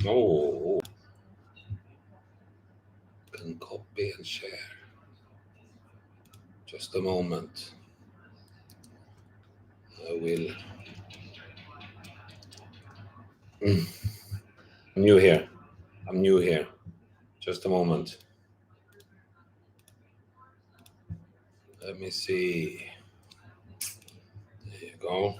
Oh, can copy and share. Just a moment. I will. I'm new here. Just a moment. Let me see. There you go.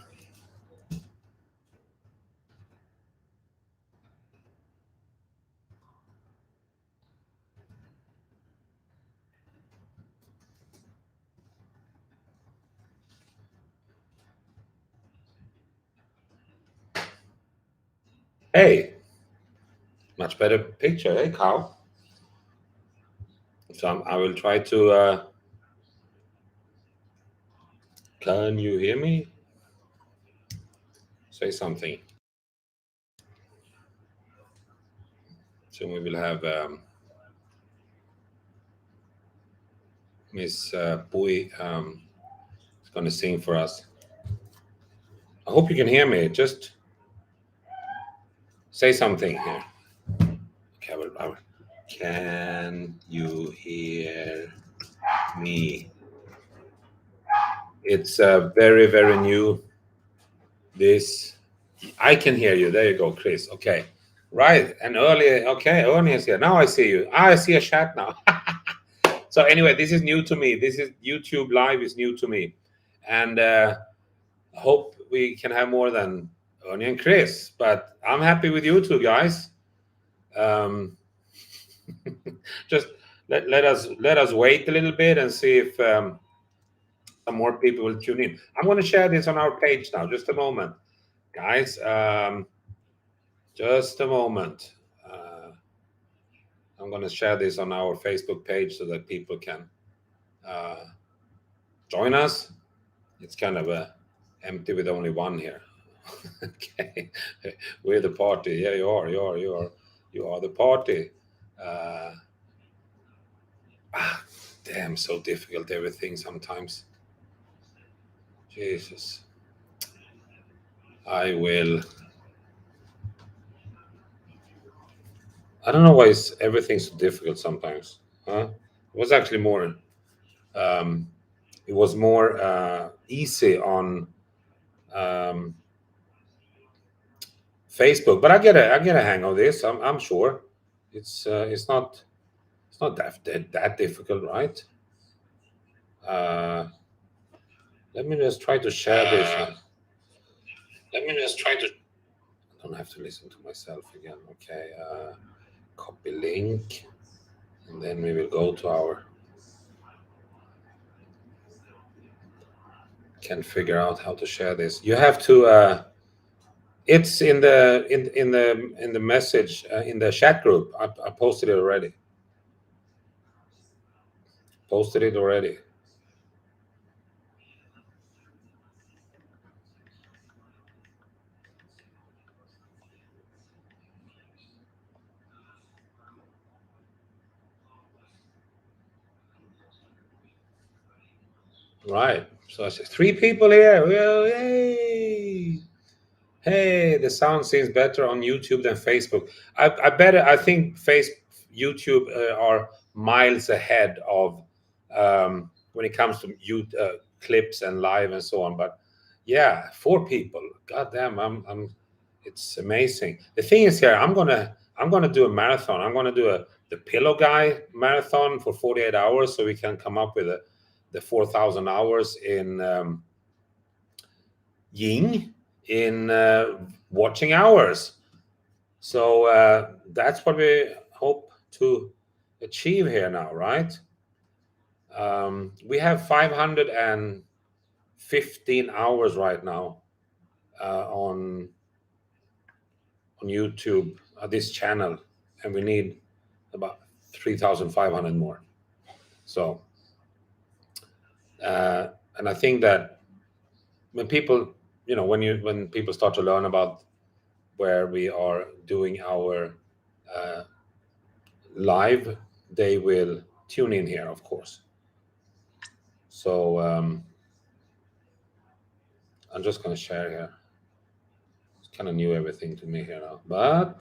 Hey, much better picture, hey, Carl. So I will try to. Can you hear me? Say something. So we will have Miss Pui is going to sing for us. I hope you can hear me. Just say something here. Okay, I will. Can you hear me? It's very, very new. This, I can hear you. There you go, Chris. Okay, right. And earlier, okay, Ernie is here. Now I see you. I see a chat now. So anyway, this is new to me. This is YouTube Live is new to me, and hope we can have more than Ernie and Chris. But I'm happy with you two guys. Just let us wait a little bit and see if some more people will tune in. I'm going to share this on our page now. Just a moment, guys. Just a moment. I'm going to share this on our Facebook page so that people can join us. It's kind of empty with only one here. Okay, we're the party. Yeah, you are the party. Damn, so difficult everything sometimes. Jesus. I don't know why everything's so difficult sometimes. Huh? It was actually more. It was more easy on Facebook, but I get a hang of this. I'm sure it's not that difficult, right? Let me just try to share this. Let me just try to. I don't have to listen to myself again. Okay, copy link, and then we will go to our. Can figure out how to share this. You have to. It's in the message in the chat group. I posted it already. Right. So I said 3 people here. Well, yay! Hey, the sound seems better on YouTube than Facebook. I think YouTube are miles ahead of when it comes to clips and live and so on. But yeah, 4 people. God damn, I'm. It's amazing. The thing is here, I'm gonna do a marathon. I'm gonna do the Pillow Guy marathon for 48 hours, so we can come up with the 4,000 hours in Ying in watching hours. So that's what we hope to achieve here now, right? We have 515 hours right now on YouTube, this channel, and we need about 3,500 more. So, and I think that when people, when people start to learn about where we are doing our live, they will tune in here, of course. So I'm just going to share here. It's kind of new everything to me here now, but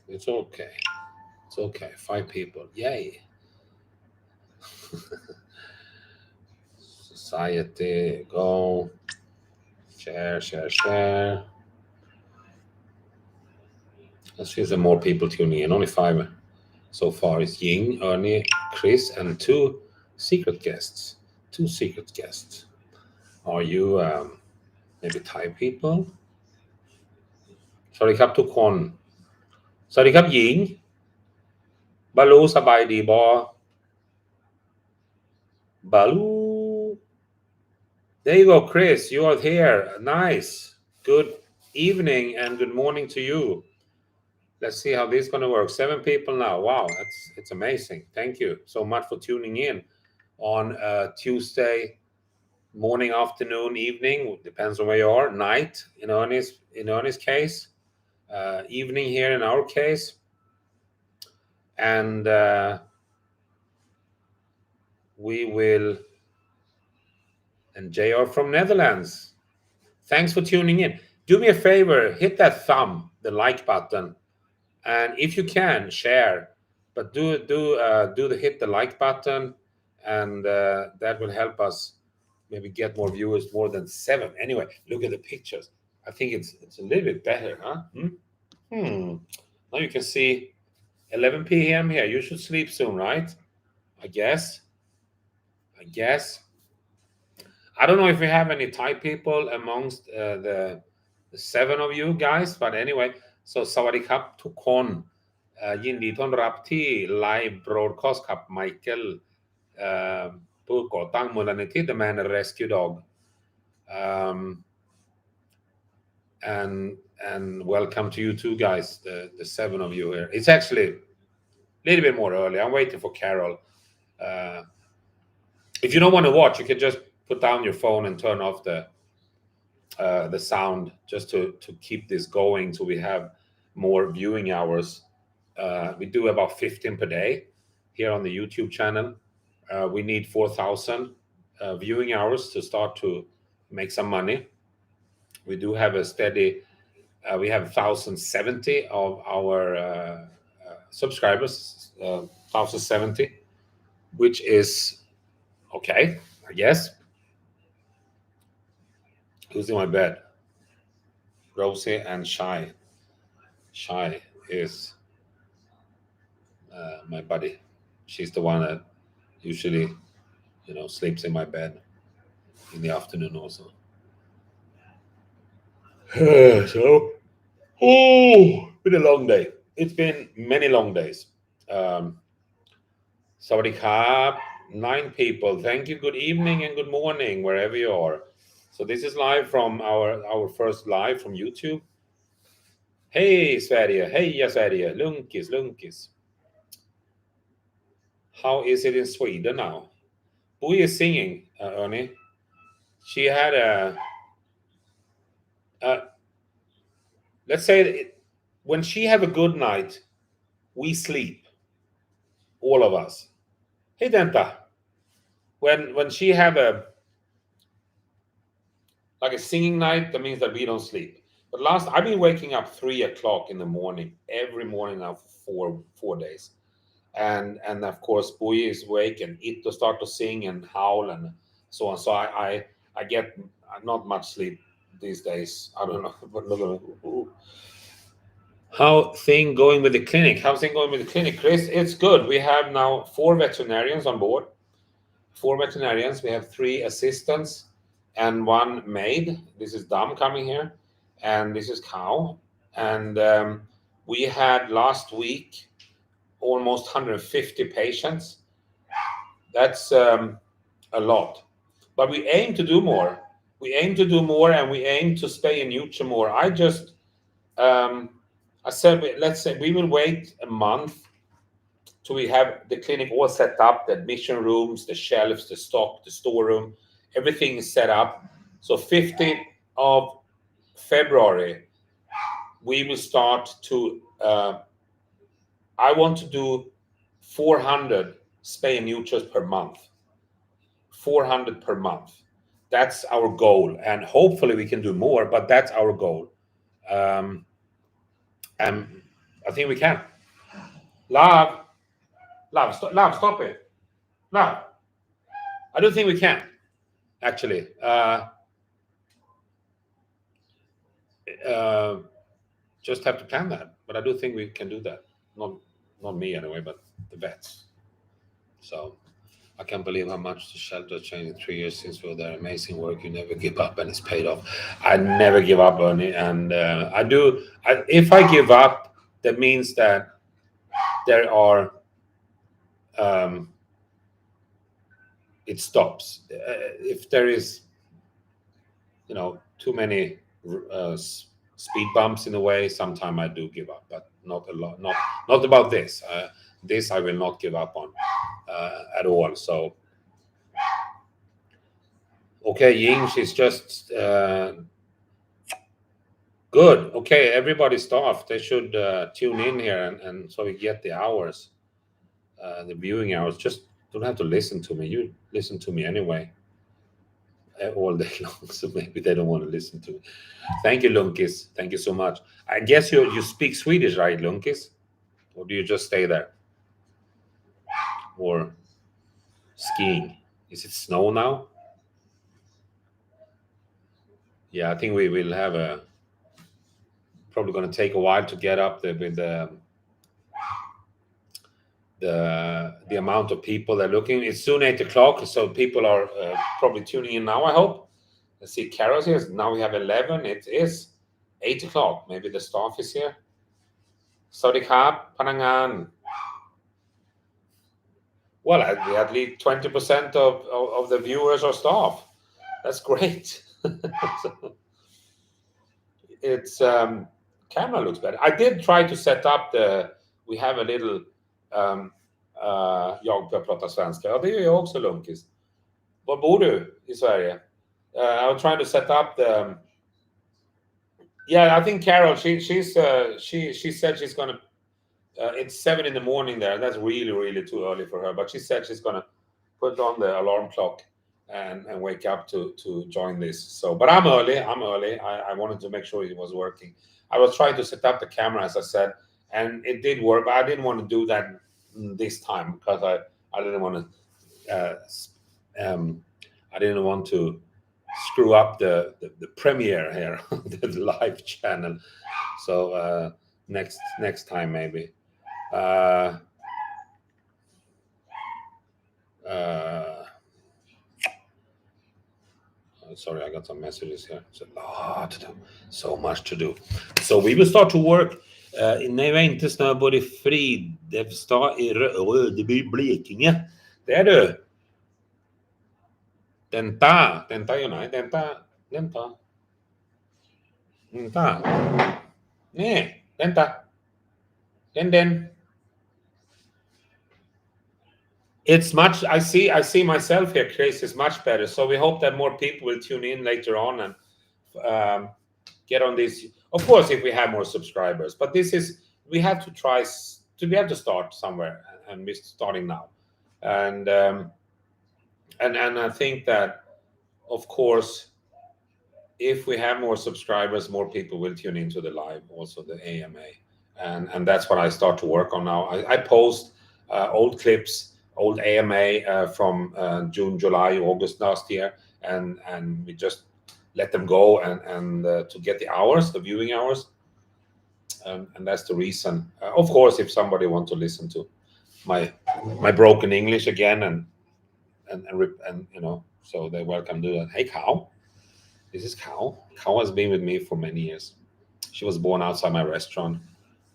It's okay. It's okay. 5 people. Yay. Society. Go. Share. Let's see if there are more people tuning in. Only 5 so far. It's Ying, Ernie, Chris, and 2 secret guests. 2 secret guests. Are you maybe Thai people? สวัสดีครับทุกคน สวัสดีครับหญิง บาลูสบายดีบอบาลู There you go, Chris. You are here. Nice. Good evening and good morning to you. Let's see how this is going to work. 7 people now. Wow, it's amazing. Thank you so much for tuning in on Tuesday morning, afternoon, evening. Depends on where you are. Night in Ernie's case. Evening here in our case. And we will. And JR from Netherlands. Thanks for tuning in. Do me a favor, hit that thumb, the like button, and if you can, share. But hit the like button, and that will help us maybe get more viewers, more than 7. Anyway, look at the pictures. I think it's a little bit better, huh? Now you can see 11 p.m. here. You should sleep soon, right? I guess. I don't know if we have any Thai people amongst the 7 of you guys, but anyway, so สวัสดีครับทุกคนยินดีต้อนรับที่ไลฟ์โบรดคาสต์กับไมเคิลผู้ก่อตั้งมูลนิธิ The Man Rescue Dog and welcome to you two guys, the 7 of you here. It's actually a little bit more early. I'm waiting for Carol. If you don't want to watch, you can just put down your phone and turn off the sound just to keep this going so we have more viewing hours. We do about 15 per day here on the YouTube channel. We need 4,000 viewing hours to start to make some money. We do have a steady, we have 1,070 of our subscribers, 1,070, which is okay, I guess. Who's in my bed? Rosie and Shy. Shy is my buddy. She's the one that usually, sleeps in my bed in the afternoon also. So, been a long day. It's been many long days. Sawadee krab, 9 people. Thank you. Good evening and good morning wherever you are. So this is live from our first live from YouTube. Hey Sverige, heja Sverige, lunkis. How is it in Sweden now? Who is singing, Ernie? She had let's say when she have a good night, we sleep, all of us. Hey Denta, when she have a singing night, that means that we don't sleep. But I've been waking up 3 o'clock in the morning every morning now for 4 days. And of course Bui is awake and Ito start to sing and howl and so on. So I get not much sleep these days. I don't know. But look at it. How's thing going with the clinic, Chris? It's good. We have now 4 veterinarians on board. 4 veterinarians. We have 3 assistants and 1 maid. This is Dam coming here, and this is Cow. And we had last week almost 150 patients. That's a lot, but we aim to do more. And we aim to spay and neuter more. I said, let's say we will wait a month till we have the clinic all set up, the admission rooms, the shelves, the stock, the storeroom, everything is set up. So 15th of February, we will start to I want to do 400 spay and neuters per month. 400 per month. That's our goal. And hopefully we can do more, but that's our goal. And I think we can. Love, stop it. Love. I don't think we can, actually. Just have to plan that. But I do think we can do that. Not me anyway, but the vets. So I can't believe how much the shelter changed in 3 years since we were there. Amazing work. You never give up, and it's paid off. I never give up on it, and I do. If I give up, that means that there are. It stops. If there is, too many speed bumps in the way, sometimes I do give up, but not a lot. Not about this. This I will not give up on at all. So. Okay, Ying, she's just good. Okay, everybody's staff, they should tune in here and so we get the hours, the viewing hours. Just don't have to listen to me. You listen to me anyway all day long, so maybe they don't want to listen to me. Thank you, Lunkis. Thank you so much. I guess you speak Swedish, right, Lunkis? Or do you just stay there? Or skiing? Is it snow now? Yeah, I think we will have probably going to take a while to get up there with the amount of people that are looking. It's soon 8 o'clock, so people are probably tuning in now, I hope. Let's see, Carol's here. Now we have 11. It is 8 o'clock. Maybe the staff is here. Sawadee krap, Panangan. Well, at least 20% of the viewers are staff. That's great. So, it's camera looks better. I did try to set up we have a little jag börjar prata svenska. Ja, det gör jag också, Lunkis. Var bor du i Sverige? I was trying to set up I think Carol, she said she's gonna it's 7 in the morning there. That's really, really too early for her, but she said she's gonna put on the alarm clock and wake up to join this. So, but I'm early. I wanted to make sure it was working. I was trying to set up the camera, as I said, and it did work, but I didn't want to do that this time because I didn't want to I didn't want to screw up the premiere here, the live channel. So next time maybe. Sorry, I got some messages here. It's a lot to do. So much to do. So we will start to work. Nej, var inte snöboll i Fridhemstad i Rödeby, Blekinge. Det är du. Denta ju nej. Denta. Nej, denta. Den. It's much. I see myself here, Chris. Is much better. So we hope that more people will tune in later on and get on this. Of course, if we have more subscribers, but we have to try to be able to start somewhere, and we're starting now. And I think that, of course, if we have more subscribers, more people will tune into the live, also the AMA, and that's what I start to work on now. I post old clips. Old AMA from June, July, August last year, and we just let them go and to get the hours, the viewing hours, and that's the reason. Of course, if somebody wants to listen to my broken English again and so they're welcome to do that. Hey, Cow, this is Cow. Cow has been with me for many years. She was born outside my restaurant,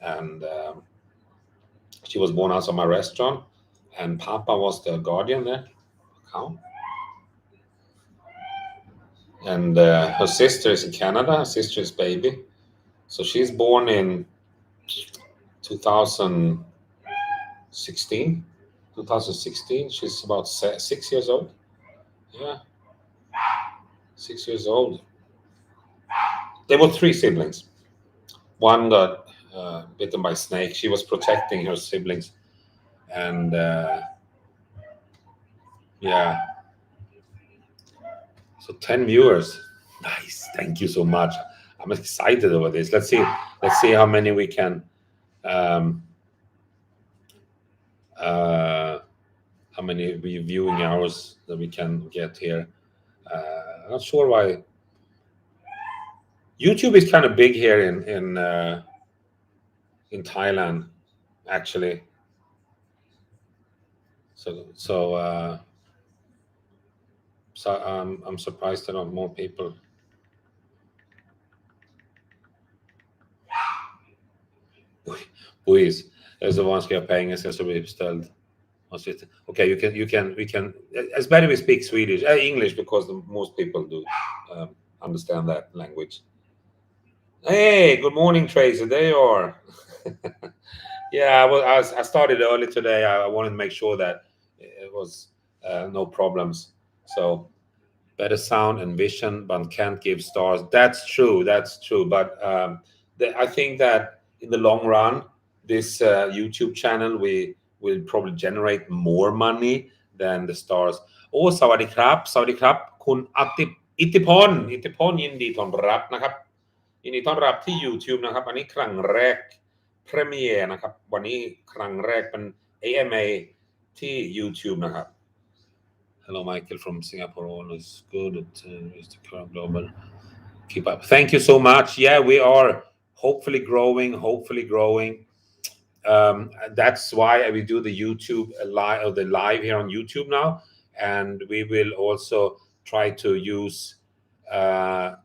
and and Papa was the guardian there. Cow. And her sister is in Canada. Her sister is baby. So she's born in 2016. She's about 6 years old. Yeah. 6 years old. There were 3 siblings. One got bitten by a snake. She was protecting her siblings. And so 10 viewers. Nice. Thank you so much. I'm excited over this. Let's see how many we can how many viewing hours that we can get here. Not sure why. YouTube is kind of big here in Thailand, actually. So I'm surprised there are more people. Please, as the ones who are paying us as we beställd. Okay, we can. It's better we speak Swedish, English, because most people do understand that language. Hey, good morning, Tracy. There you are. Yeah, I started early today. I wanted to make sure that it was no problems. So better sound and vision, but can't give stars. That's true. But I think that in the long run, this YouTube channel will probably generate more money than the stars. โอ้สวัสดีครับสวัสดีครับคุณอิทธิพลยินดีต้อนรับนะครับยินดีต้อนรับที่ YouTube นะครับอันนี้ครั้งแรกพรีเมียร์นะครับวันนี้ครั้งแรกเป็น AMA ที่ YouTube นะครับ Hello, Michael from Singapore. All is good. Is the current global keep up? Thank you so much. Yeah, we are hopefully growing. That's why we do the YouTube the live here on YouTube now, and we will also try to use our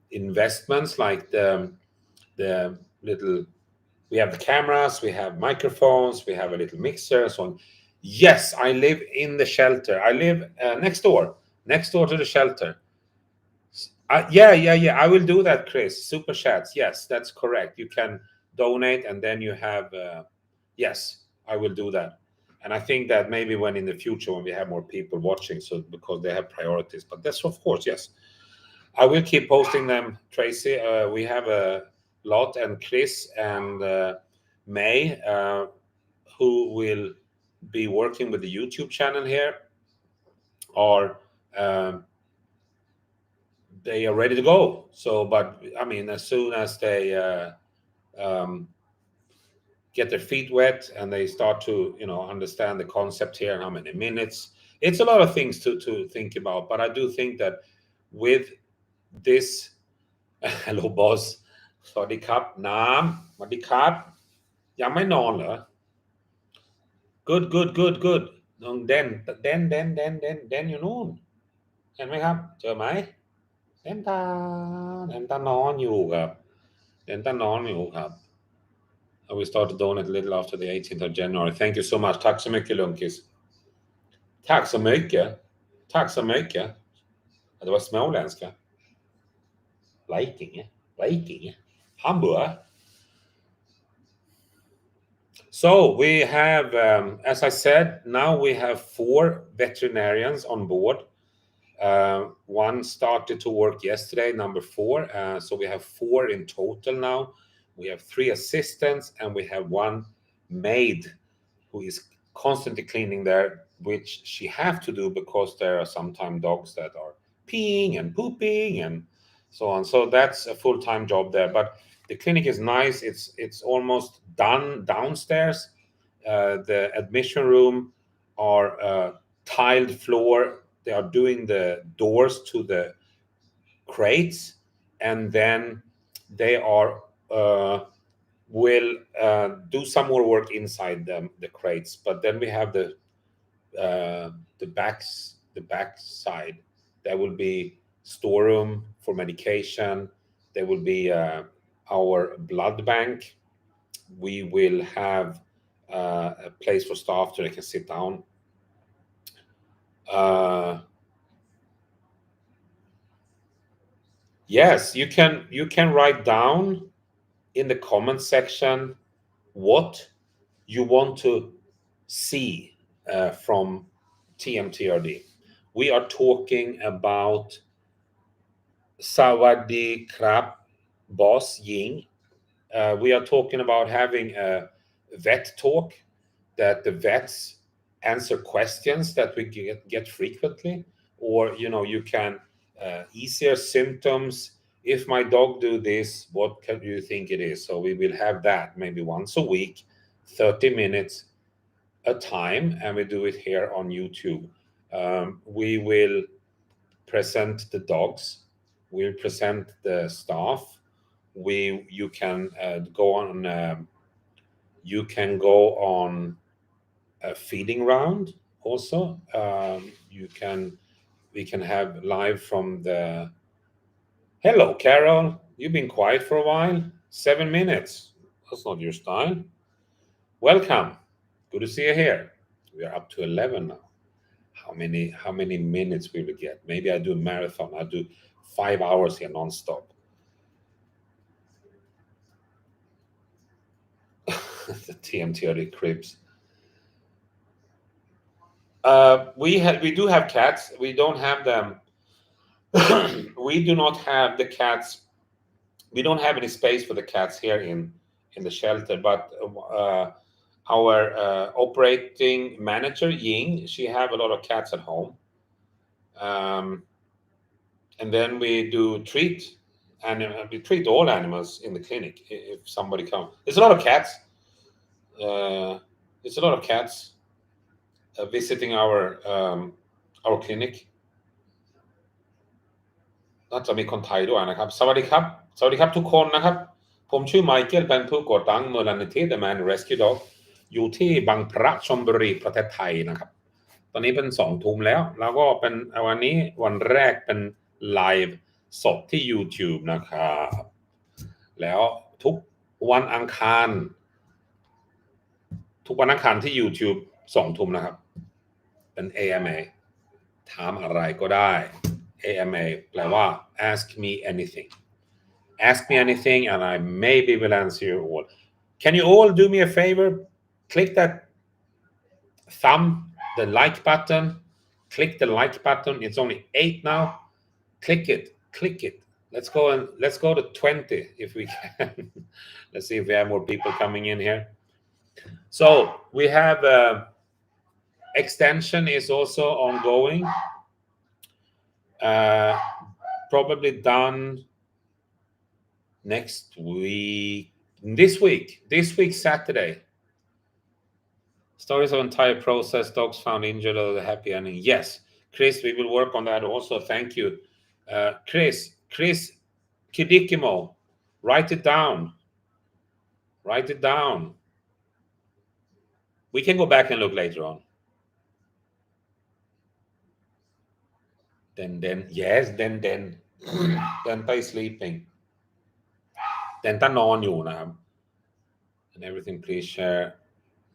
investments like the little. We have the cameras, we have microphones, we have a little mixer, so on. Yes, I live in the shelter. I live next door to the shelter. Yeah. I will do that, Chris. Super chats. Yes, that's correct. You can donate, and then you have. Yes, I will do that. And I think that maybe when in the future, when we have more people watching, so because they have priorities. But that's of course, yes. I will keep posting them, Tracy. We have a lot, and Chris and May, who will be working with the YouTube channel here, or they are ready to go. So, but I mean, as soon as they get their feet wet and they start to, understand the concept here and how many minutes, it's a lot of things to think about. But I do think that with this, hello boss, สวัสดีครับน้ำสวัสดีครับยังไม่นอนเหรอ good น้องเด่นอยู่นู่นเห็นไหมครับเจอไหมเด่นตานอนอยู่ครับI will start to donate a little after the 18th of January. Thank you so much. Tack så mycket, Lunkis. Tack så mycket. Det var småländska. Blekinge. Hamburg. So we have, as I said, now we have 4 veterinarians on board. One started to work yesterday, number 4. So we have 4 in total now. We have 3 assistants, and we have 1 maid who is constantly cleaning there, which she have to do because there are sometimes dogs that are peeing and pooping and so on. So that's a full-time job there. But the clinic is nice. It's almost done downstairs. The admission room are tiled floor. They are doing the doors to the crates, and then they are will do some more work inside the crates. But then we have the back side. There will be storeroom for medication. There will be our blood bank. We will have a place for staff so they can sit down. Yes, you can write down in the comment section what you want to see from TMTRD. We are talking about Sawadee Krab Boss Ying. We are talking about having a vet talk, that the vets answer questions that we get frequently, or you can easier symptoms if my dog do this, what can you think it is? So we will have that maybe once a week, 30 minutes a time, and we do it here on YouTube. We will present the dogs, we'll present the staff. You can go on a feeding round also. We can have live from the. Hello, Carol. You've been quiet for a while. 7 minutes. That's not your style. Welcome. Good to see you here. We are up to 11 now. How many minutes will we get? Maybe I do a marathon. I do 5 hours here nonstop. The TM30 cribs. We do have cats. We don't have them. We do not have the cats. We don't have any space for the cats here in the shelter, but our operating manager Ying, she have a lot of cats at home, and then we do treat, and we treat all animals in the clinic if somebody comes. There's a lot of cats. There's a lot of cats visiting our clinic. น่าจะมีคนไทยด้วยนะครับสวัสดีครับทุกคนนะครับผมชื่อไมเคิลเป็นผู้ก่อตั้งมูลนิธิ The Man Rescue Dog อยู่ที่บางพระชลบุรีประเทศไทยนะครับตอนนี้เป็น2 ทุ่มแล้วก็เป็นวันนี้วันแรกเป็นไลฟ์สดที่ YouTube นะครับแล้วทุกวันอังคารที่ YouTube 2 ทุ่มนะครับเป็น AMA ถามอะไรก็ได้AMA แปลว่า ask me anything and I maybe will answer you all. Can you all do me a favor? Click that the like button. Click the like button. It's only 8 now. Click it. Let's go to 20 if we can. Let's see if we have more people coming in here. So we have extension is also ongoing. Probably done next week. This week Saturday. Stories of entire process. Dogs found injured or the happy ending. Yes, Chris, we will work on that also. Thank you, Chris Kidikimo. Write it down. We can go back and look later on. Yes, then ไป sleeping ตานอนอยู่นะครับ and everything please share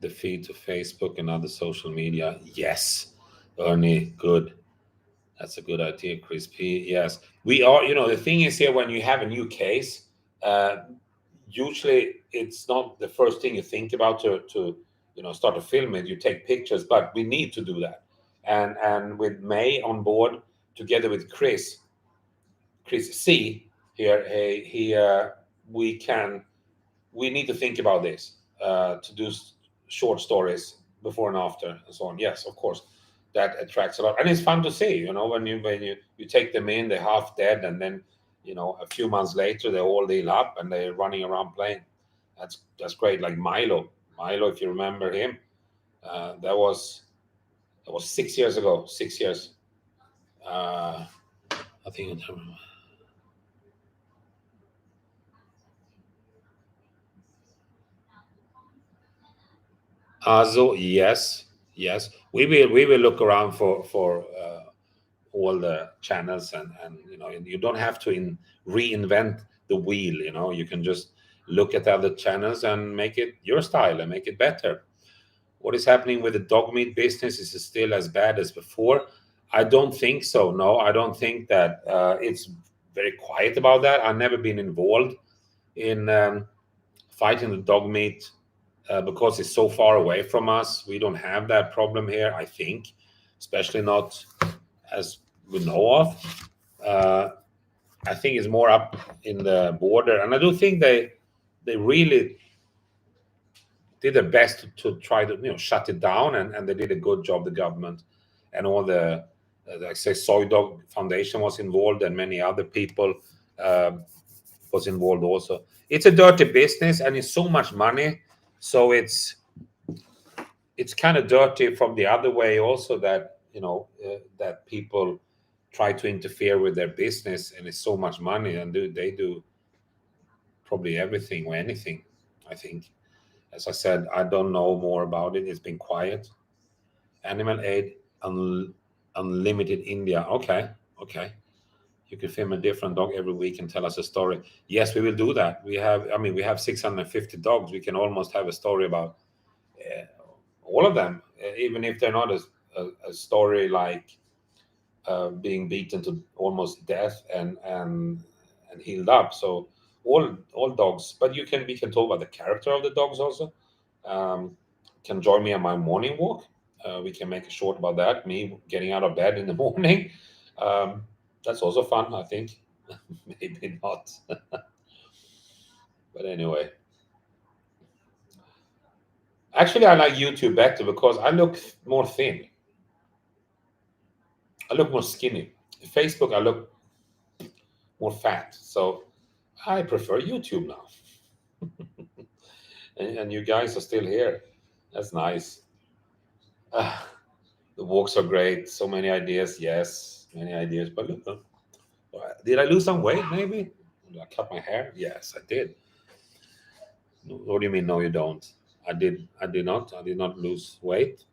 the feed to Facebook and other social media. Yes, Ernie, good. That's a good idea, Chris P. Yes, we are. The thing is here, when you have a new case, usually it's not the first thing you think about to start to film it. You take pictures, but we need to do that. And with May on board, together with Chris C here, we need to think about this to do short stories before and after and so on. Yes, of course, that attracts a lot, and it's fun to see. When you take them in, they're half dead, and then a few months later they're all healed up and they're running around playing. That's great. Like Milo, if you remember him, that was 6 years ago. 6 years. I think it's Azo, yes. We will look around for all the channels, and you don't have to reinvent the wheel. You can just look at other channels and make it your style and make it better. What is happening with the dog meat business? Is it still as bad as before? I don't think so. No, I don't think that it's very quiet about that. I've never been involved in fighting the dog meat because it's so far away from us. We don't have that problem here, I think, especially not as we know of. I think it's more up in the border, and I do think they really did their best to try to shut it down, and they did a good job, the government, and all the like say Soy Dog Foundation was involved, and many other people was involved also. It's a dirty business and it's so much money, so it's kind of dirty from the other way also, that that people try to interfere with their business, and it's so much money, and they do probably everything or anything, I think. As I said, I don't know more about it. It's been quiet. Animal Aid Unlimited India. Okay. You can film a different dog every week and tell us a story. Yes, we will do that. We have 650 dogs. We can almost have a story about all of them, even if they're not a story like being beaten to almost death and healed up. So all dogs, but we can talk about the character of the dogs also. Can join me on my morning walk. We can make a short about that. Me getting out of bed in the morning. That's also fun, I think. Maybe not. But anyway. Actually, I like YouTube better because I look more thin. I look more skinny. Facebook, I look more fat. So I prefer YouTube now. and you guys are still here. That's nice. The walks are great. So many ideas. Yes, many ideas. But look, did I lose some weight maybe? Did I cut my hair? Yes, I did. What do you mean? No, you don't. I did not. I did not lose weight.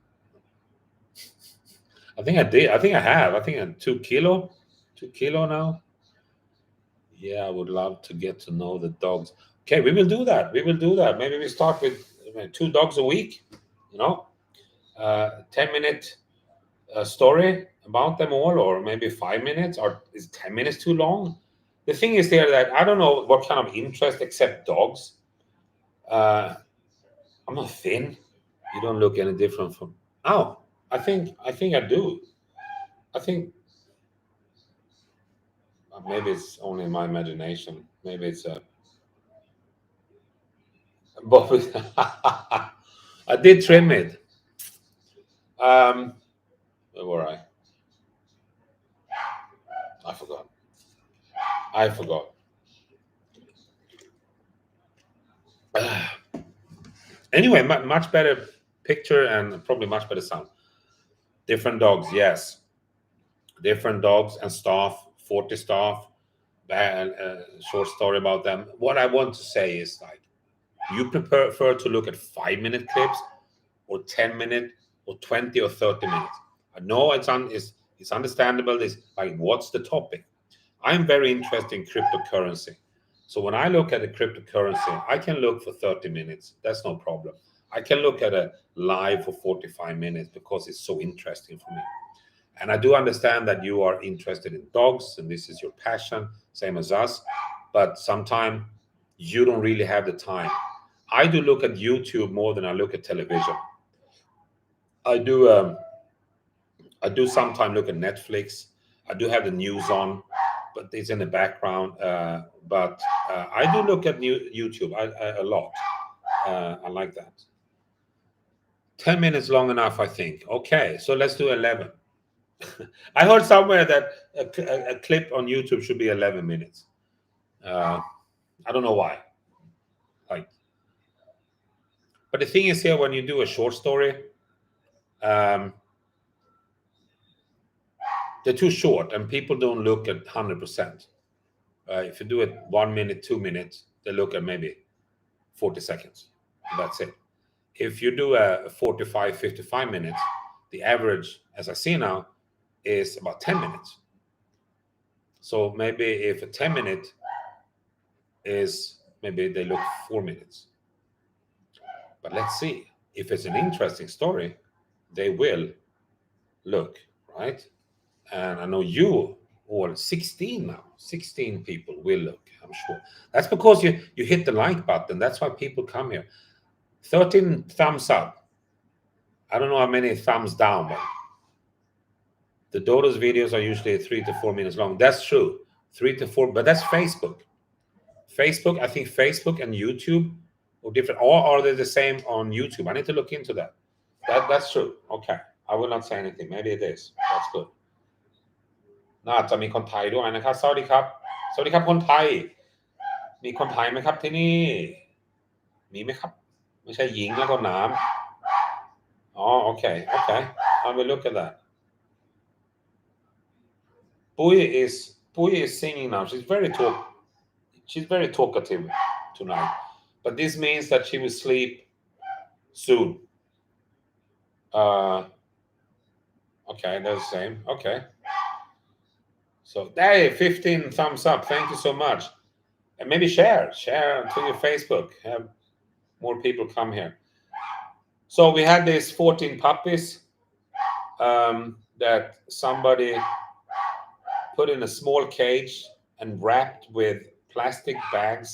I think I did. I think I have. I think I'm 2 kilo. 2 kilo now. Yeah, I would love to get to know the dogs. Okay, we will do that. Maybe we start with 2 dogs a week. 10-minute story about them all, or maybe 5 minutes, or is 10 minutes too long? The thing is there that I don't know what kind of interest except dogs. I'm not thin. You don't look any different from. Oh, I think I do. I think maybe it's only my imagination. Maybe it's a. But I did trim it. Where were I? I forgot. Anyway, much better picture and probably much better sound. Different dogs, yes. Different dogs and staff, 40 staff. Short story about them. What I want to say is, like, you prefer to look at 5-minute clips or 10-minute or 20 or 30 minutes. I know it's understandable. It's like, what's the topic? I'm very interested in cryptocurrency. So when I look at a cryptocurrency, I can look for 30 minutes. That's no problem. I can look at a live for 45 minutes because it's so interesting for me. And I do understand that you are interested in dogs and this is your passion, same as us. But sometimes you don't really have the time. I do look at YouTube more than I look at television. I do sometimes look at Netflix. I do have the news on, but it's in the background. But I do look at YouTube a lot. I like that. 10 minutes long enough, I think. Okay, so let's do 11. I heard somewhere that a clip on YouTube should be 11 minutes. I don't know why. But the thing is here, when you do a short story, they're too short and people don't look at 100%. If you do it 1 minute, 2 minutes, they look at maybe 40 seconds. That's it. If you do a 45, 55 minutes, the average, as I see now, is about 10 minutes. So maybe if a 10-minute is, maybe they look 4 minutes. But let's see. If it's an interesting story, they will look, right? And I know you all 16 now. 16 people will look, I'm sure. That's because you hit the like button. That's why people come here. 13 thumbs up. I don't know how many thumbs down, but the Dodo's videos are usually 3 to 4 minutes long. That's true. 3 to 4, but that's Facebook. I think Facebook and YouTube are different. Or are they the same on YouTube? I need to look into that. That's true. Okay. I will not say anything. Maybe it is. That's good. น่าจะมีคนไทยด้วยนะครับสวัสดีครับ สวัสดีครับคนไทยมีคนไทยไหมครับที่นี่มีไหมครับไม่ใช่หญิงแล้วก็น้ำอ๋อโอเค I will look at that Pui is singing now she's very talkative tonight but this means that she will sleep soon okay that's the same okay so hey 15 thumbs up thank you so much and maybe share to your Facebook have more people come here so we had these 14 puppies that somebody put in a small cage and wrapped with plastic bags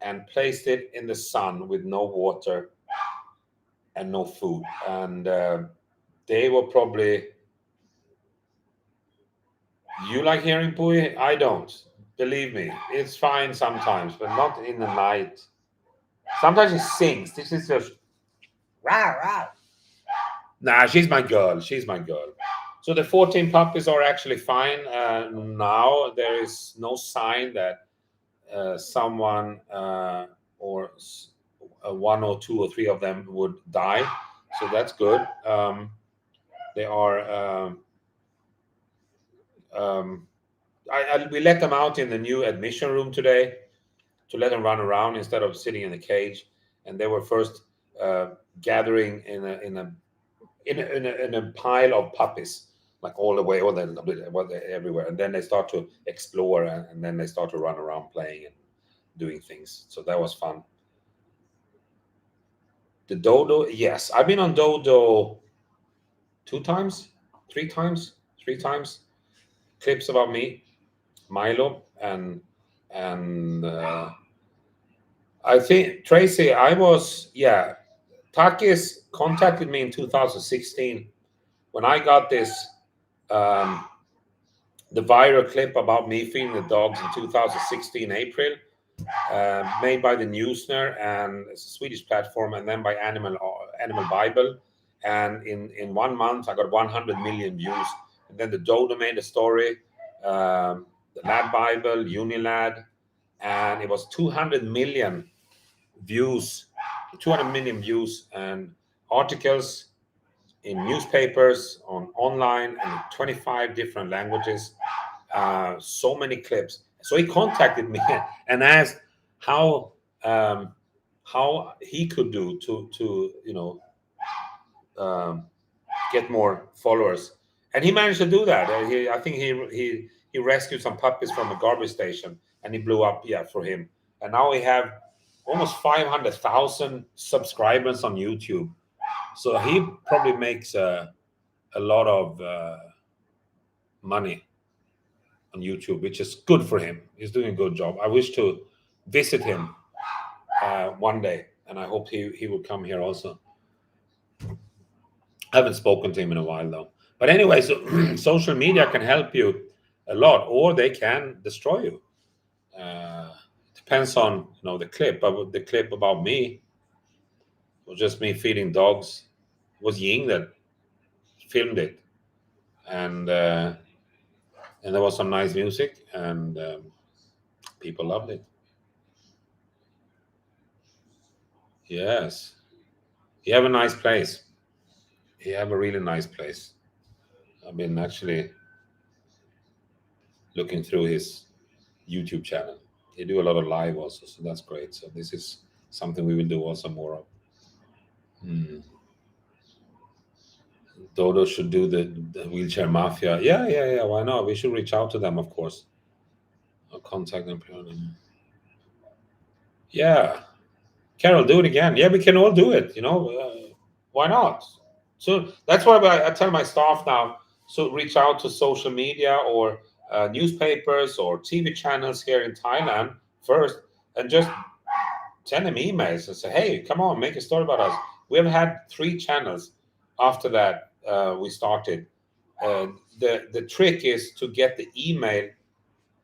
and placed it in the sun with no water and no food and they were probably you like hearing Pui? I don't believe me it's fine sometimes but not in the night sometimes he sings this is just rah rah nah she's my girl so the 14 puppies are actually fine now there is no sign that someone or one or two or three of them would die so that's good they are we let them out in the new admission room today to let them run around instead of sitting in the cage and they were first gathering in a pile of puppies like all the way everywhere and then they start to explore and then they start to run around playing and doing things so that was fun the dodo yes I've been on dodo 3 times clips about me Milo and I think Tracy I was Takis contacted me in 2016 when I got this the viral clip about me feeding the dogs in 2016 April made by the Newsner and it's a Swedish platform and then by Animal Bible and in 1 month I got 100 million views and then the Dodo made a story the Lad Bible Unilad and it was 200 million views and articles in newspapers online and in 25 different languages so many clips so he contacted me and asked how he could do to get more followers and he managed to do that I think he rescued some puppies from a garbage station and he blew up for him and now we have almost 500,000 subscribers on YouTube so he probably makes a lot of money on YouTube which is good for him he's doing a good job I wish to visit him one day and I hope he will come here also I haven't spoken to him in a while though but anyway so social media can help you a lot or they can destroy you depends on the clip but the clip about me was just me feeding dogs it was Ying that filmed it and there was some nice music and people loved it yes you have a nice place you have a really nice place I've been actually looking through his YouTube channel they do a lot of live also so that's great so this is something we will do also more of Dodo should do the wheelchair mafia yeah why not we should reach out to them of course I'll contact them yeah Carol do it again yeah we can all do it why not so that's why I tell my staff now so reach out to social media or newspapers or TV channels here in Thailand first and just send them emails and say hey come on make a story about us we have had 3 channels after that we started the trick is to get the email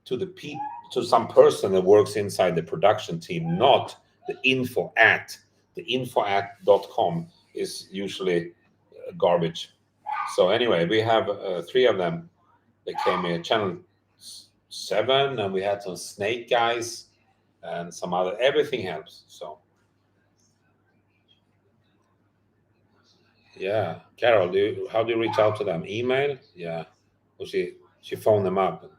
to some person that works inside the production team not the info@.com is usually garbage so anyway we have 3 of them that came in channel 7, and we had some snake guys and some other. Everything helps. So yeah, Carol, how do you reach out to them? Email? Yeah, or she phoned them up and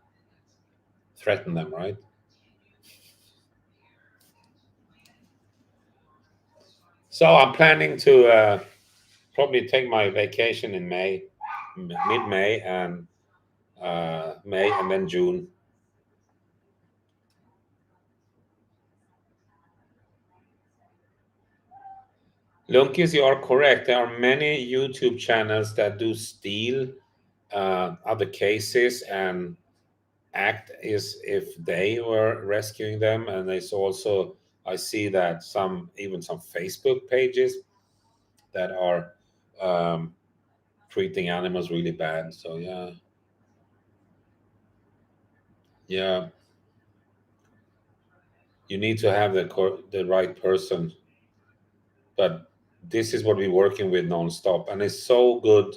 threatened them, right? So I'm planning to probably take my vacation in May, mid-May, and May, and then June. Lunkis, you are correct. There are many YouTube channels that do steal other cases and act as if they were rescuing them. And there's also, I see that even some Facebook pages that are treating animals really bad. So yeah, you need to have the right person. But this is what we're working with nonstop, and it's so good.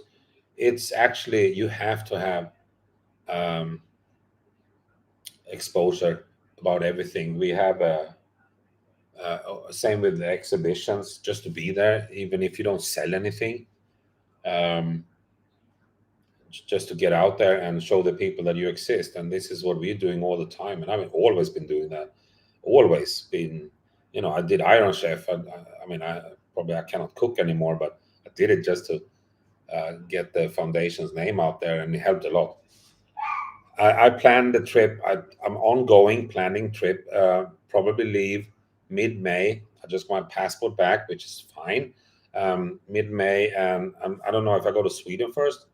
It's actually, you have to have exposure about everything. We have same with the exhibitions, just to be there, even if you don't sell anything, just to get out there and show the people that you exist. And this is what we're doing all the time. And I've always been doing that. Always been, I did Iron Chef. I cannot cook anymore, but I did it just to get the foundation's name out there, and it helped a lot. I planned the trip. I'm ongoing planning trip. Probably leave mid-May. I just got my passport back, which is fine. Mid-May, and I don't know if I go to Sweden first.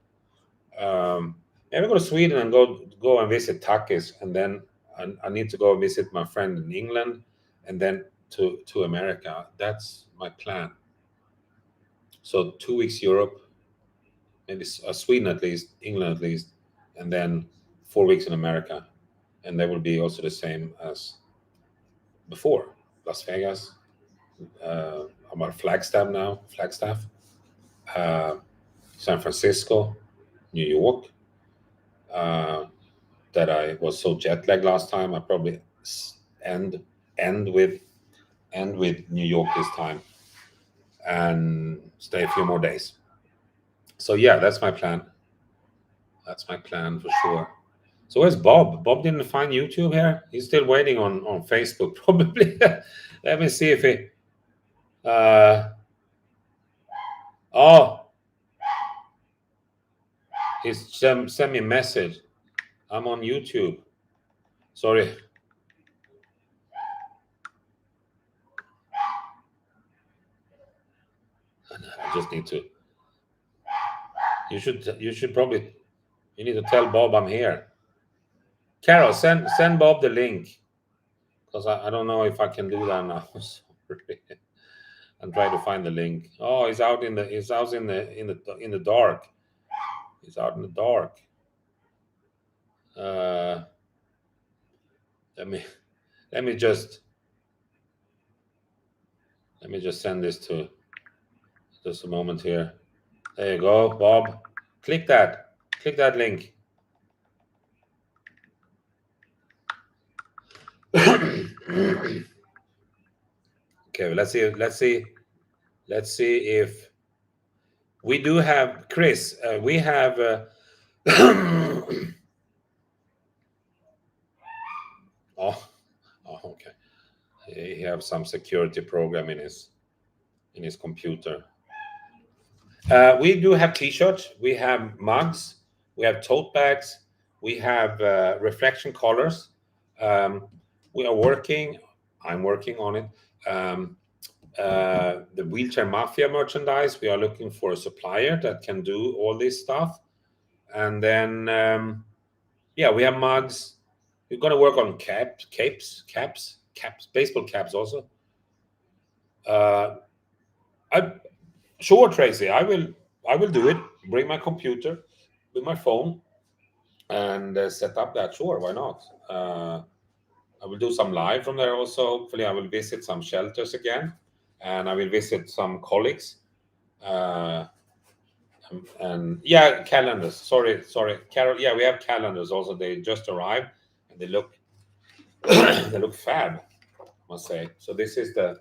Maybe go to Sweden and go and visit Takis, and then I need to go visit my friend in England, and then to America. That's my plan. So 2 weeks Europe, maybe Sweden at least, England at least, and then 4 weeks in America, and that will be also the same as before. Las Vegas, I'm at Flagstaff now. San Francisco, New York. That I was so jet lagged last time. I probably end with New York this time, and stay a few more days. So yeah, that's my plan. That's my plan for sure. So where's Bob? Bob didn't find YouTube here. He's still waiting on Facebook, probably. Let me see if he. He sent me a message. I'm on YouTube. Sorry. I just need to. You should probably. You need to tell Bob I'm here. Carol, send Bob the link, because I don't know if I can do that now. Sorry. I'm trying to find the link. Oh, he's out in the dark. He's out in the dark. Let me just send this to just a moment here. There you go, Bob. Click that link. Okay, let's see if we do have Chris. We have okay. He have some security program in his computer. We do have t-shirts, we have mugs, we have tote bags, we have reflection collars. We are working. I'm working on it. The Wheelchair Mafia merchandise. We are looking for a supplier that can do all this stuff. And then, we have mugs. We're going to work on caps, baseball caps also. Sure, Tracy, I will do it. Bring my computer with my phone and set up that. Sure, why not? I will do some live from there also. Hopefully, I will visit some shelters again, and I will visit some colleagues. And calendars. Sorry, Carol. Yeah, we have calendars also. They just arrived, and they look they look fab, I must say. So this is the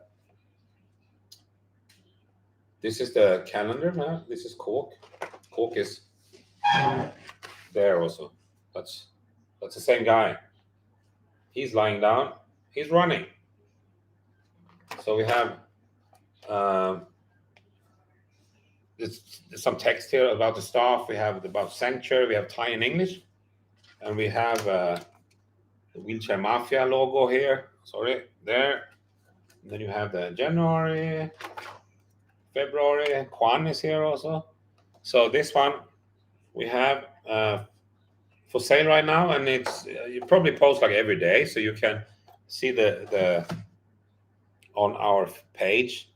calendar now. This is Cork. Cork is there also. That's the same guy. He's lying down. He's running. So we have there's some text here about the staff. We have about Sanctuary. We have Thai and English, and we have the Wheelchair Mafia logo here. Sorry, there. And then you have the January, February. Kwan is here also. So this one we have for sale right now, and it's you probably post like every day, so you can see the on our page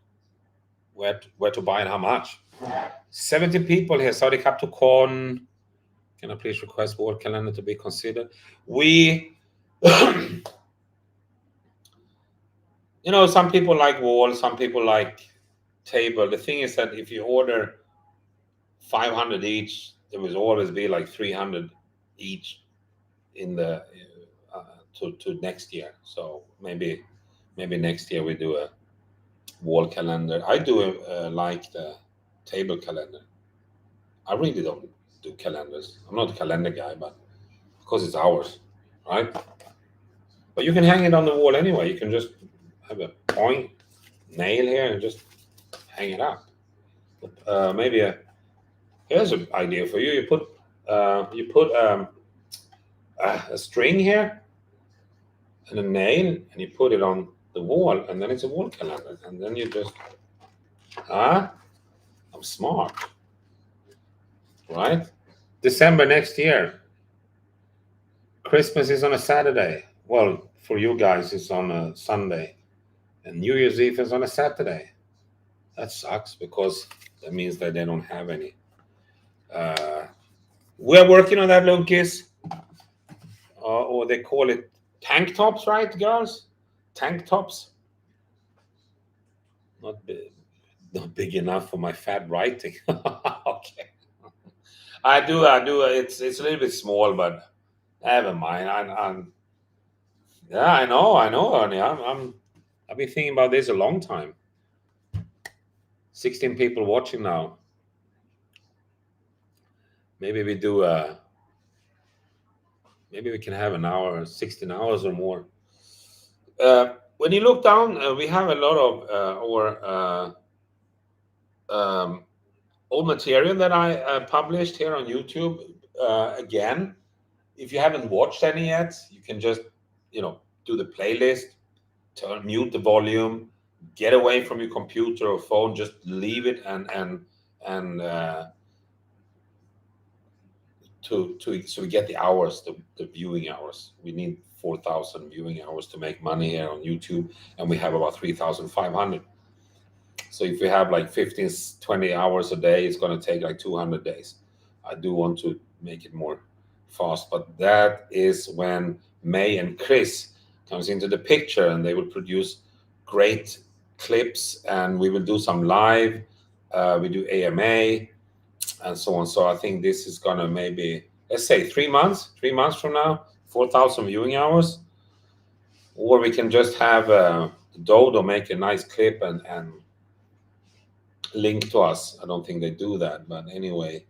where to buy and how much. 70 people here. Saudi Kasikorn. Can I please request wall calendar to be considered? We, you know, some people like wall, some people like table. The thing is that if you order 500 each, there will always be like 300 each in the to next year. So maybe next year we do a wall calendar. I do like the table calendar. I really don't do calendars. I'm not a calendar guy, but because it's ours, right? But you can hang it on the wall anyway. You can just have a point nail here and just hang it up. Maybe here's an idea for you. You put a string here and a nail, and you put it on the wall, and then it's a wall calendar. And then you just I'm smart, right? December next year. Christmas is on a Saturday. Well, for you guys, it's on a Sunday, and New Year's Eve is on a Saturday. That sucks because that means that they don't have any. We're working on that, Lucas. Or they call it tank tops, right, girls? Tank tops. Not big enough for my fat writing. Okay. I do. It's a little bit small, but never mind. Yeah, I know, honey. I've been thinking about this a long time. 16 people watching now. Maybe we do maybe we can have an hour, 16 hours or more. When you look down, we have a lot of old material that I published here on YouTube. Again, if you haven't watched any yet, you can just, do the playlist, mute the volume, get away from your computer or phone, just leave it so we get the hours, the viewing hours. We need 4,000 viewing hours to make money here on YouTube, and we have about 3,500. So if we have like 15, 20 hours a day, it's going to take like 200 days. I do want to make it more fast, but that is when May and Chris comes into the picture, and they will produce great clips, and we will do some live. We do AMA and so on. So I think this is gonna maybe, let's say 3 months from now, 4,000 viewing hours, or we can just have Dodo make a nice clip and link to us. I don't think they do that, but anyway,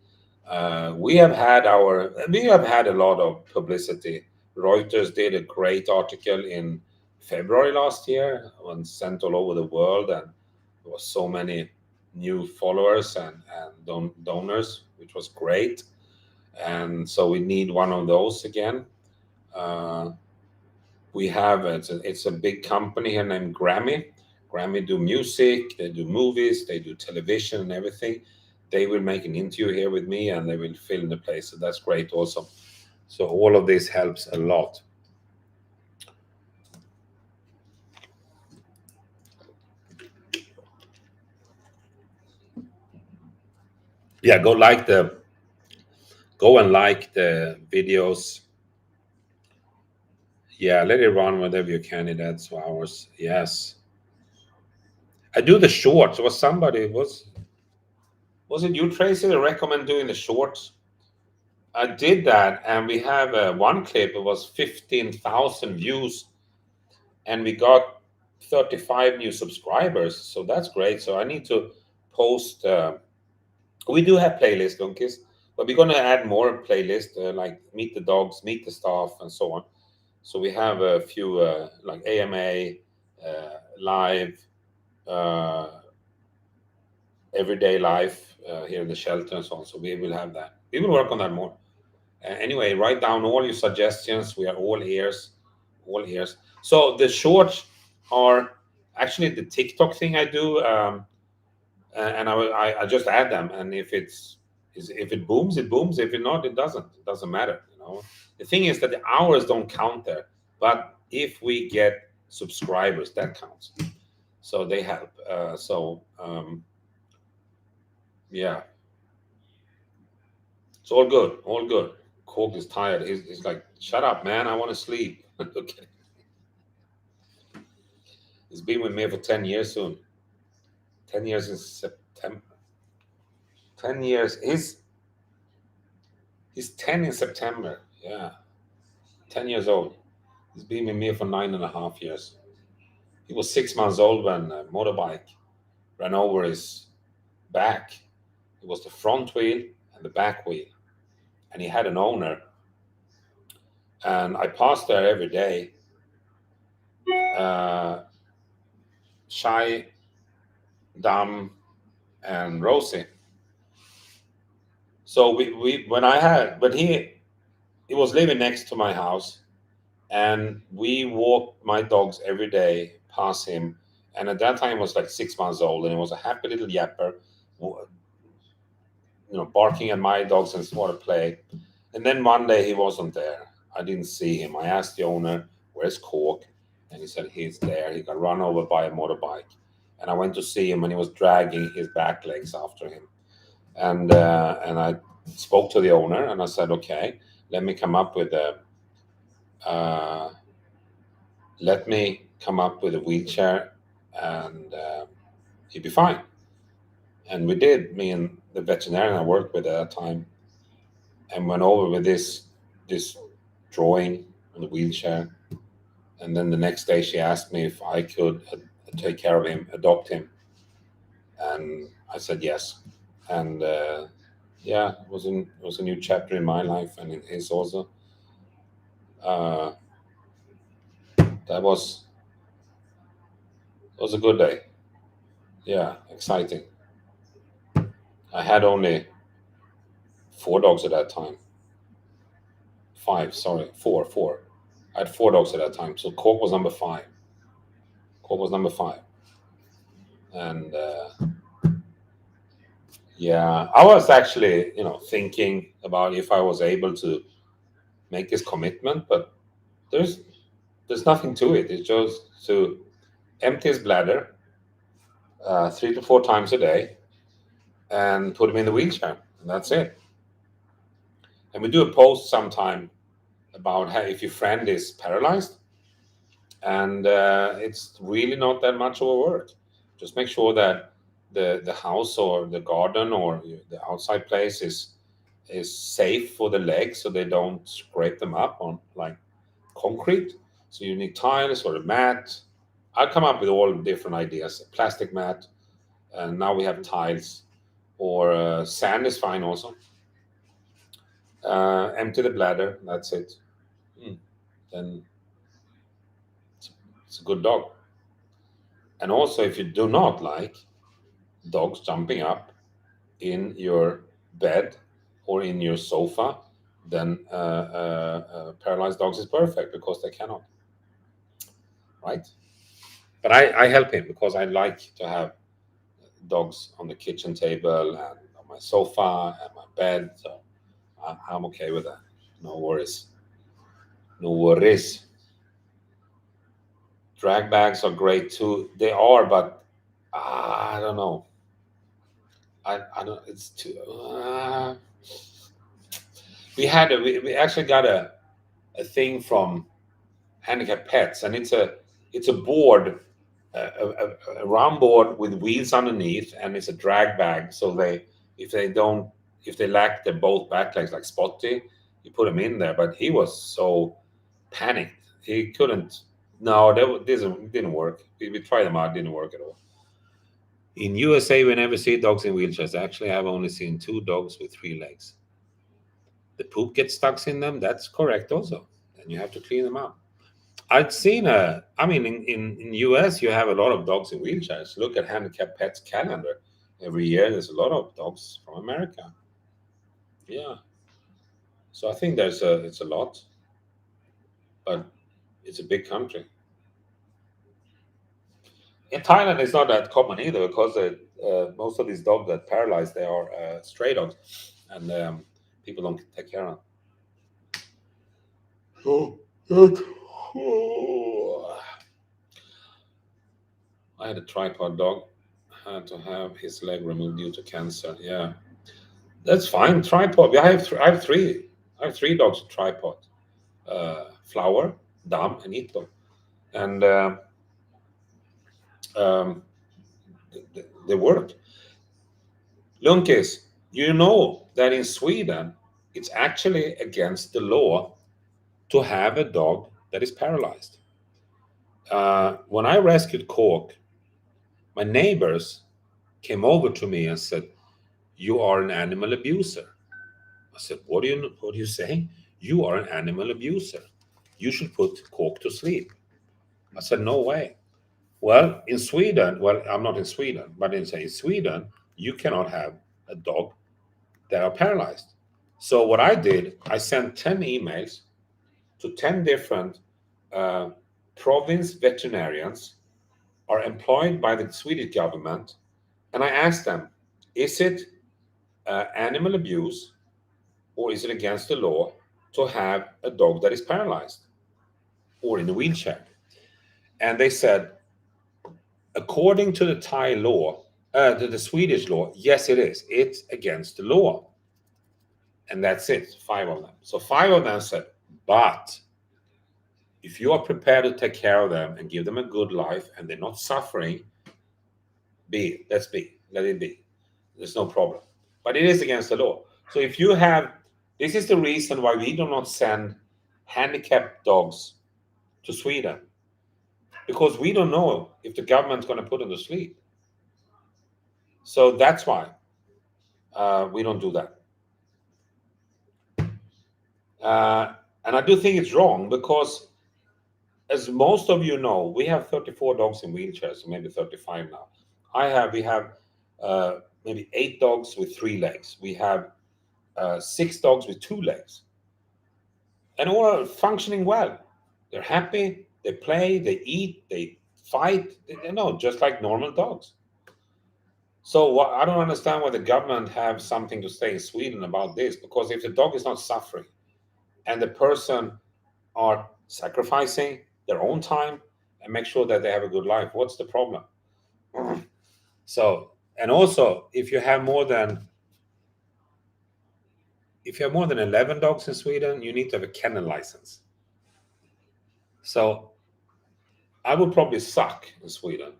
we have had a lot of publicity. Reuters did a great article in February last year, and sent all over the world, and there was so many new followers and donors, which was great. And so we need one of those again. We have it's a big company here named Grammy. Grammy do music, they do movies, they do television and everything. They will make an interview here with me, and they will film the place. So that's great also. So all of this helps a lot. Yeah, go and like the videos. Yeah, let it run whatever you can. It adds hours. Yes. I do the shorts. Was it you, Tracy, that recommend doing the shorts? I did that, and we have one clip. It was 15,000 views, and we got 35 new subscribers. So that's great. So I need to post. We do have playlists, donkeys, but we're gonna add more playlists like meet the dogs, meet the staff, and so on. So we have a few like AMA, live, uh, everyday life here in the shelter and so on. So we will have that. We will work on that more. Anyway, write down all your suggestions. We are all ears, all ears. So the shorts are actually the TikTok thing I do, and I just add them. And if if it booms, it booms. If it not, it doesn't. It doesn't matter. You know. The thing is that the hours don't count there, but if we get subscribers, that counts. So they help. Yeah, it's all good. All good. Cork is tired. He's like, shut up, man. I want to sleep. Okay. He's been with me for 10 years soon. 10 years in September. 10 years. He's 10 in September. Yeah. 10 years old. He's been with me for 9.5 years. He was 6 months old when a motorbike ran over his back. It was the front wheel and the back wheel. And he had an owner. And I passed there every day. Shai, Dam, and Rosie. So he was living next to my house, and we walked my dogs every day past him. And at that time, he was like 6 months old, and he was a happy little yapper, barking at my dogs and sort of play. And then one day he wasn't there. I didn't see him. I asked the owner, "Where's Cork?" And he said he's there. He got run over by a motorbike. And I went to see him, and he was dragging his back legs after him. And I spoke to the owner, and I said, "Okay, let me come up with a wheelchair, and he'd be fine." And we did. Me and the veterinarian I worked with at that time, and went over with this drawing on the wheelchair. And then the next day, she asked me if I could take care of him, adopt him, and I said yes. And yeah, it was a new chapter in my life, and in his also. That was a good day. Yeah, exciting. I had only 4 dogs at that time. 5, sorry, 4. I had 4 dogs at that time. So Cork was number 5. And yeah, I was actually, thinking about if I was able to make this commitment, but there's nothing to it. It's just to empty his bladder 3 to 4 times a day and put him in the wheelchair, and that's it. And we do a post sometime about how if your friend is paralyzed, and it's really not that much of a work. Just make sure that the house or the garden or the outside place is safe for the legs, so they don't scrape them up on like concrete. So you need tiles or a mat. I'll come up with all different ideas. A plastic mat, and now we have tiles, or sand is fine also. Empty the bladder. That's it. Then it's a good dog. And also, if you do not like dogs jumping up in your bed or in your sofa, then paralyzed dogs is perfect because they cannot. Right? But I help him because I like to have dogs on the kitchen table and on my sofa and my bed. So I'm okay with that. No worries. No worries. Drag bags are great too. They are, but I don't know. I don't. It's too. We actually got a thing from Handicap Pets, and it's a board, a round board with wheels underneath, and it's a drag bag. So if they don't if they lack their both back legs like Spotty, you put him in there. But he was so panicked. He couldn't. No, that didn't work. We tried them out, didn't work at all. In USA, we never see dogs in wheelchairs. Actually, I've only seen 2 dogs with 3 legs. The poop gets stuck in them. That's correct also. And you have to clean them out. I'd seen in US, you have a lot of dogs in wheelchairs. Look at Handicap Pets calendar. Every year, there's a lot of dogs from America. Yeah. So I think it's a lot, but it's a big country. In Thailand, it's not that common either because most of these dogs that are paralyzed, they are stray dogs, and people don't take care of them. I had a tripod dog, had to have his leg removed due to cancer. Yeah, that's fine. Tripod. I have 3. I have 3 dogs with tripod. Flower, Dam, and Ito, and they work. Lunkis, you know that in Sweden, it's actually against the law to have a dog that is paralyzed. When I rescued Cork, my neighbors came over to me and said, "You are an animal abuser." I said, what do you say? You are an animal abuser. You should put Cork to sleep. I said, no way. Well, in Sweden, I'm not in Sweden, but in Sweden, you cannot have a dog that are paralyzed. So what I did, I sent 10 emails to 10 different province veterinarians are employed by the Swedish government, and I asked them, is it animal abuse or is it against the law to have a dog that is paralyzed or in a wheelchair? And they said, according to the Thai law, to the Swedish law, yes, it is. It's against the law. And that's it, 5 of them. So 5 of them said, but if you are prepared to take care of them and give them a good life and they're not suffering, let it be. There's no problem. But it is against the law. So if you have, this is the reason why we do not send handicapped dogs to Sweden, because we don't know if the government's going to put them to sleep. So that's why we don't do that. And I do think it's wrong because, as most of you know, we have 34 dogs in wheelchairs, or maybe 35 now. We have maybe 8 dogs with 3 legs. We have 6 dogs with 2 legs, and all are functioning well. They're happy. They play. They eat. They fight. Just like normal dogs. So I don't understand why the government have something to say in Sweden about this. Because if the dog is not suffering, and the person are sacrificing their own time and make sure that they have a good life, what's the problem? So, and also, if you have more than 11 dogs in Sweden, you need to have a kennel license. So I would probably suck in Sweden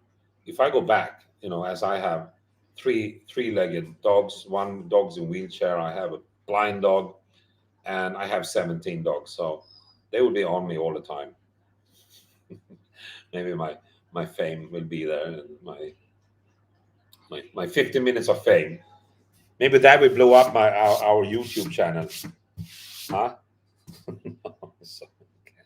if I go back, as I have 3 three-legged dogs, 1 dog's in wheelchair, I have a blind dog, and I have 17 dogs. So they will be on me all the time. Maybe my fame will be there, and my 50 minutes of fame. Maybe that will blow up our YouTube channel. Huh? So, okay.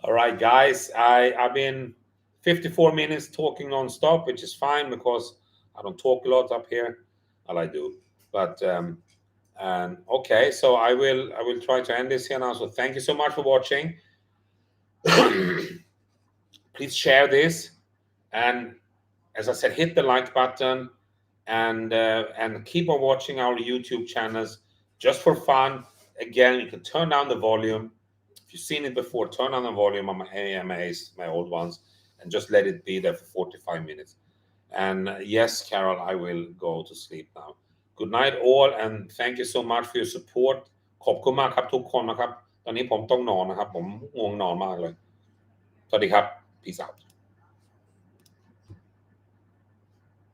All right, guys. I've been 54 minutes talking non-stop, which is fine because I don't talk a lot up here. Well, I do, but and okay. So I will try to end this here now. So thank you so much for watching. Please share this, and as I said, hit the like button, and keep on watching our YouTube channels just for fun. Again, you can turn down the volume. If you've seen it before, turn on the volume on my AMAs, my old ones, and just let it be there for 45 minutes. And yes, Carol, I will go to sleep now. Good night all, and thank you so much for your support. ขอบคุณมากครับทุกคนนะครับตอนนี้ผมต้องนอนนะครับผมง่วงนอนมากเลยสวัสดีครับ Peace out